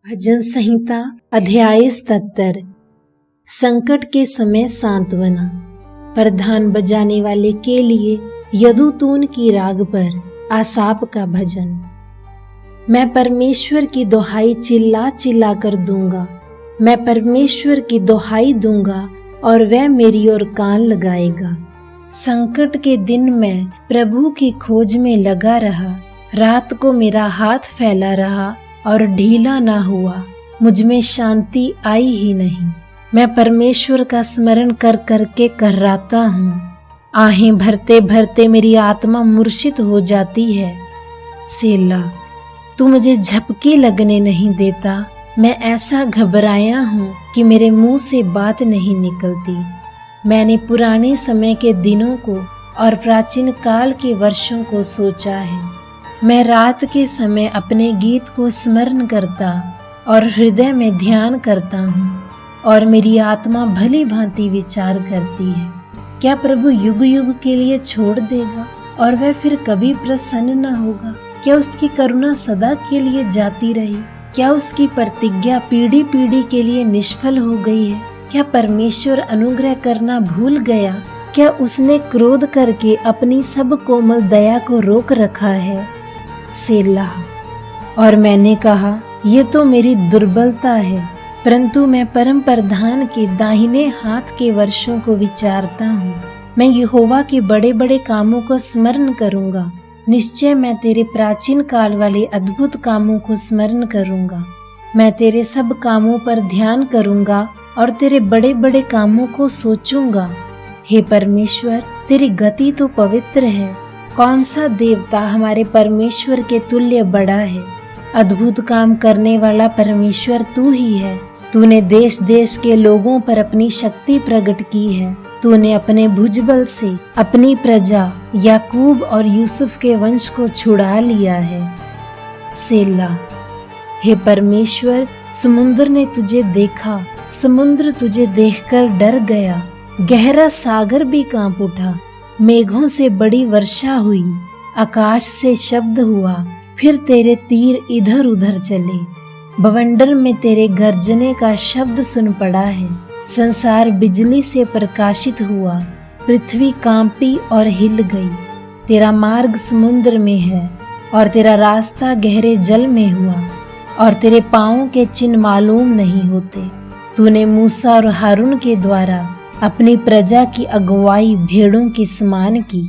भजन संहिता अध्याय 77। संकट के समय सांत्वना। प्रधान बजाने वाले के लिए यदुतून की राग पर आसाप का भजन। मैं परमेश्वर की दुहाई चिल्ला चिल्ला कर दूंगा, मैं परमेश्वर की दुहाई दूंगा और वह मेरी ओर कान लगाएगा। संकट के दिन मैं प्रभु की खोज में लगा रहा, रात को मेरा हाथ फैला रहा और ढीला ना हुआ, मुझ में शांति आई ही नहीं। मैं परमेश्वर का स्मरण कर करके कहराता हूँ, आहें भरते भरते मेरी आत्मा मूर्छित हो जाती है। सेला, तू मुझे झपकी लगने नहीं देता, मैं ऐसा घबराया हूँ कि मेरे मुंह से बात नहीं निकलती। मैंने पुराने समय के दिनों को और प्राचीन काल के वर्षों को सोचा है। मैं रात के समय अपने गीत को स्मरण करता और हृदय में ध्यान करता हूँ, और मेरी आत्मा भली भांति विचार करती है, क्या प्रभु युग युग के लिए छोड़ देगा और वह फिर कभी प्रसन्न न होगा? क्या उसकी करुणा सदा के लिए जाती रही? क्या उसकी प्रतिज्ञा पीढ़ी पीढ़ी के लिए निष्फल हो गई है? क्या परमेश्वर अनुग्रह करना भूल गया? क्या उसने क्रोध करके अपनी सब कोमल दया को रोक रखा है? सेला। और मैंने कहा, ये तो मेरी दुर्बलता है, परंतु मैं परम प्रधान के दाहिने हाथ के वर्षों को विचारता हूँ। मैं यहोवा के बड़े बड़े कामों को स्मरण करूँगा। निश्चय मैं तेरे प्राचीन काल वाले अद्भुत कामों को स्मरण करूँगा। मैं तेरे सब कामों पर ध्यान करूँगा और तेरे बड़े बड़े कामों को सोचूंगा। हे परमेश्वर, तेरी गति तो पवित्र है। कौन सा देवता हमारे परमेश्वर के तुल्य बड़ा है? अद्भुत काम करने वाला परमेश्वर तू ही है। तूने देश देश के लोगों पर अपनी शक्ति प्रकट की है। तूने अपने भुजबल से अपनी प्रजा याकूब और यूसुफ के वंश को छुड़ा लिया है। सेला। हे परमेश्वर, समुद्र ने तुझे देखा, समुद्र तुझे देखकर डर गया, गहरा सागर भी कांप उठा। मेघों से बड़ी वर्षा हुई, आकाश से शब्द हुआ, फिर तेरे तीर इधर उधर चले। बवंडर में तेरे गर्जने का शब्द सुन पड़ा है। संसार बिजली से प्रकाशित हुआ, पृथ्वी कांपी और हिल गई। तेरा मार्ग समुद्र में है और तेरा रास्ता गहरे जल में हुआ, और तेरे पाँवों के चिन्ह मालूम नहीं होते। तूने मूसा और हारून के द्वारा अपनी प्रजा की अगुवाई भेड़ों के समान की।